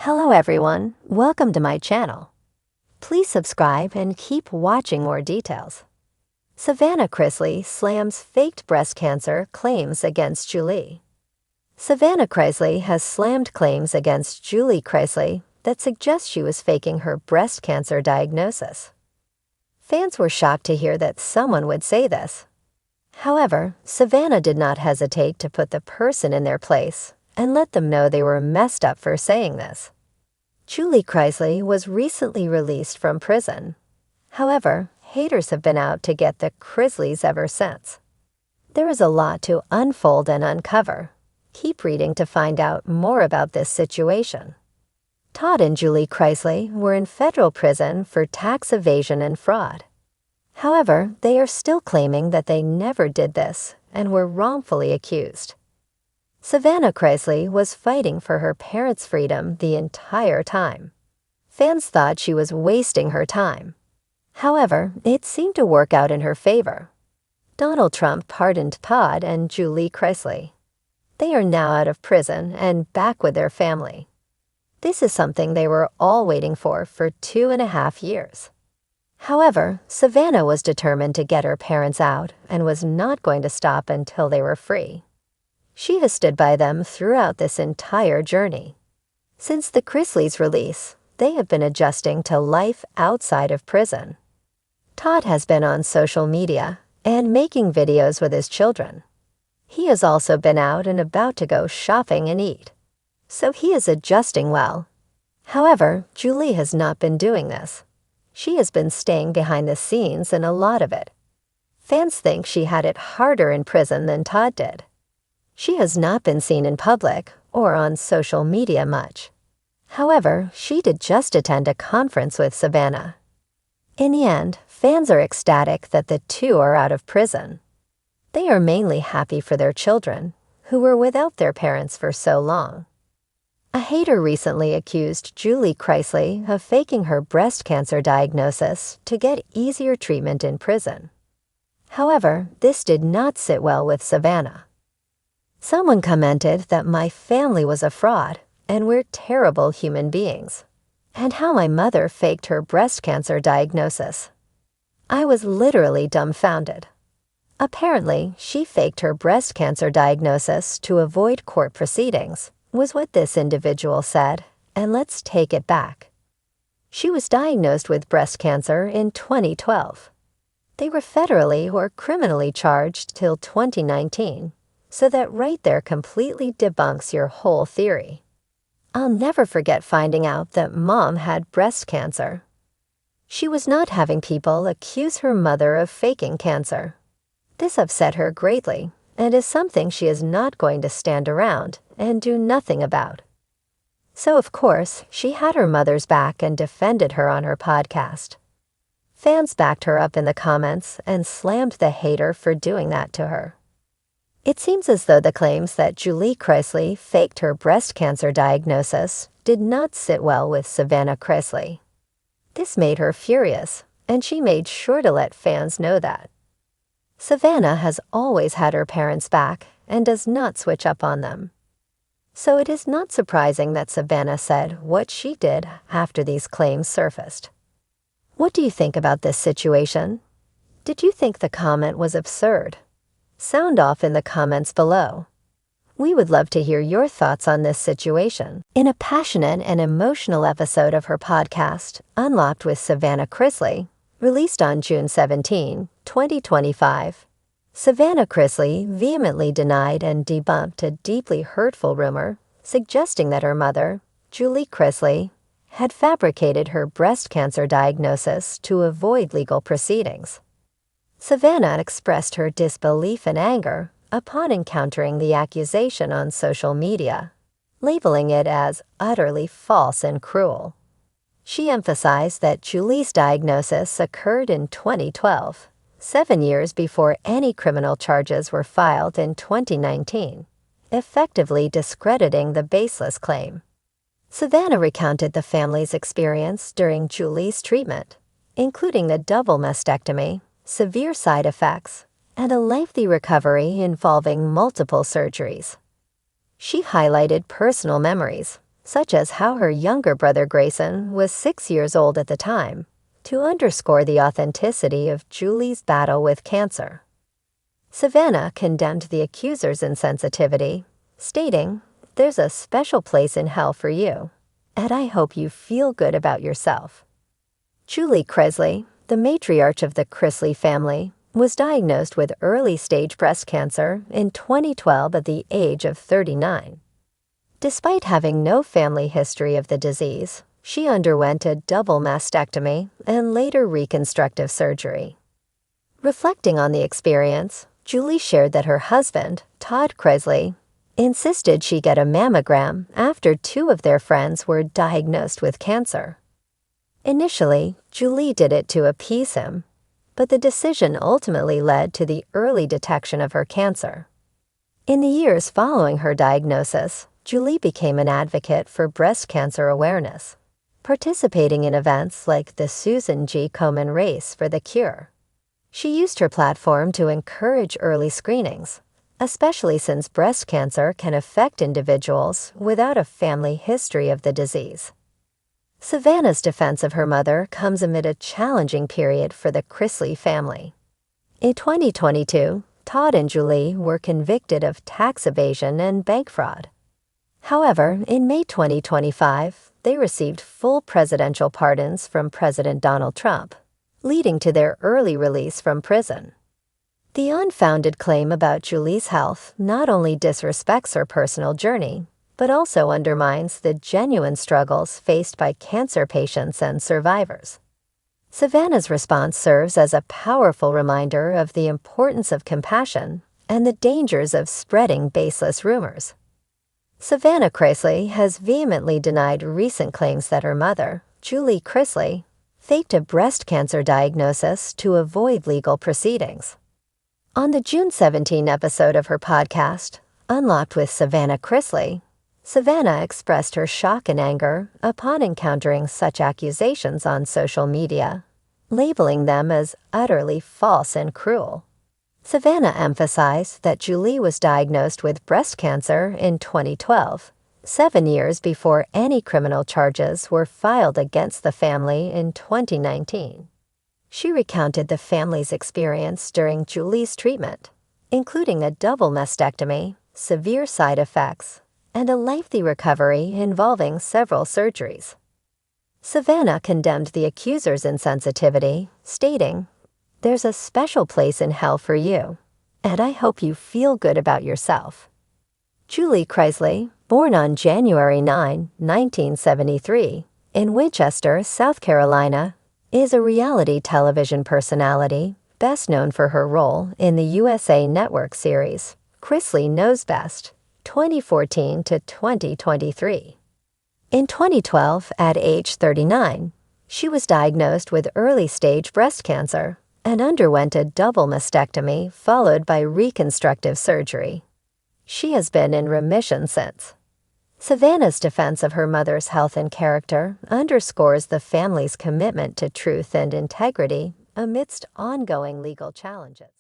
Hello everyone, welcome to my channel. Please subscribe and keep watching more details. Savannah Chrisley slams faked breast cancer claims against Julie. Savannah Chrisley has slammed claims against Julie Chrisley that suggest she was faking her breast cancer diagnosis. Fans were shocked to hear that someone would say this. However, Savannah did not hesitate to put the person in their place and let them know they were messed up for saying this. Julie Chrisley was recently released from prison. However, haters have been out to get the Chrisleys ever since. There is a lot to unfold and uncover. Keep reading to find out more about this situation. Todd and Julie Chrisley were in federal prison for tax evasion and fraud. However, they are still claiming that they never did this and were wrongfully accused. Savannah Chrisley was fighting for her parents' freedom the entire time. Fans thought she was wasting her time. However, it seemed to work out in her favor. Donald Trump pardoned Todd and Julie Chrisley. They are now out of prison and back with their family. This is something they were all waiting for 2.5 years. However, Savannah was determined to get her parents out and was not going to stop until they were free. She has stood by them throughout this entire journey. Since the Chrisleys' release, they have been adjusting to life outside of prison. Todd has been on social media and making videos with his children. He has also been out and about to go shopping and eat, so he is adjusting well. However, Julie has not been doing this. She has been staying behind the scenes in a lot of it. Fans think she had it harder in prison than Todd did. She has not been seen in public or on social media much. However, she did just attend a conference with Savannah. In the end, fans are ecstatic that the two are out of prison. They are mainly happy for their children, who were without their parents for so long. A hater recently accused Julie Chrisley of faking her breast cancer diagnosis to get easier treatment in prison. However, this did not sit well with Savannah. Someone commented that my family was a fraud and we're terrible human beings, and how my mother faked her breast cancer diagnosis. I was literally dumbfounded. Apparently, she faked her breast cancer diagnosis to avoid court proceedings, was what this individual said, and let's take it back. She was diagnosed with breast cancer in 2012. They were federally or criminally charged till 2019, so that right there completely debunks your whole theory. I'll never forget finding out that Mom had breast cancer. She was not having people accuse her mother of faking cancer. This upset her greatly, and is something she is not going to stand around and do nothing about. So of course, she had her mother's back and defended her on her podcast. Fans backed her up in the comments and slammed the hater for doing that to her. It seems as though the claims that Julie Chrisley faked her breast cancer diagnosis did not sit well with Savannah Chrisley. This made her furious, and she made sure to let fans know that. Savannah has always had her parents' back and does not switch up on them. So it is not surprising that Savannah said what she did after these claims surfaced. What do you think about this situation? Did you think the comment was absurd? Sound off in the comments below. We would love to hear your thoughts on this situation. In a passionate and emotional episode of her podcast, Unlocked with Savannah Chrisley, released on June 17, 2025, Savannah Chrisley vehemently denied and debunked a deeply hurtful rumor suggesting that her mother, Julie Chrisley, had fabricated her breast cancer diagnosis to avoid legal proceedings. Savannah expressed her disbelief and anger upon encountering the accusation on social media, labeling it as utterly false and cruel. She emphasized that Julie's diagnosis occurred in 2012, 7 years before any criminal charges were filed in 2019, effectively discrediting the baseless claim. Savannah recounted the family's experience during Julie's treatment, including the double mastectomy, severe side effects, and a lengthy recovery involving multiple surgeries. She highlighted personal memories, such as how her younger brother Grayson was 6 years old at the time, to underscore the authenticity of Julie's battle with cancer. Savannah condemned the accuser's insensitivity, stating, "There's a special place in hell for you, and I hope you feel good about yourself." Julie Chrisley, the matriarch of the Chrisley family, was diagnosed with early-stage breast cancer in 2012 at the age of 39. Despite having no family history of the disease, she underwent a double mastectomy and later reconstructive surgery. Reflecting on the experience, Julie shared that her husband, Todd Chrisley, insisted she get a mammogram after 2 of their friends were diagnosed with cancer. Initially, Julie did it to appease him, but the decision ultimately led to the early detection of her cancer. In the years following her diagnosis, Julie became an advocate for breast cancer awareness, participating in events like the Susan G. Komen Race for the Cure. She used her platform to encourage early screenings, especially since breast cancer can affect individuals without a family history of the disease. Savannah's defense of her mother comes amid a challenging period for the Chrisley family. In 2022, Todd and Julie were convicted of tax evasion and bank fraud. However, in May 2025, they received full presidential pardons from President Donald Trump, leading to their early release from prison. The unfounded claim about Julie's health not only disrespects her personal journey, but also undermines the genuine struggles faced by cancer patients and survivors. Savannah's response serves as a powerful reminder of the importance of compassion and the dangers of spreading baseless rumors. Savannah Chrisley has vehemently denied recent claims that her mother, Julie Chrisley, faked a breast cancer diagnosis to avoid legal proceedings. On the June 17 episode of her podcast, Unlocked with Savannah Chrisley, Savannah expressed her shock and anger upon encountering such accusations on social media, labeling them as utterly false and cruel. Savannah emphasized that Julie was diagnosed with breast cancer in 2012, 7 years before any criminal charges were filed against the family in 2019. She recounted the family's experience during Julie's treatment, including a double mastectomy, severe side effects, and a lengthy recovery involving several surgeries. Savannah condemned the accuser's insensitivity, stating, "There's a special place in hell for you, and I hope you feel good about yourself." Julie Chrisley, born on January 9, 1973, in Winchester, South Carolina, is a reality television personality best known for her role in the USA Network series Chrisley Knows Best, 2014 to 2023. In 2012, at age 39, she was diagnosed with early-stage breast cancer and underwent a double mastectomy followed by reconstructive surgery. She has been in remission since. Savannah's defense of her mother's health and character underscores the family's commitment to truth and integrity amidst ongoing legal challenges.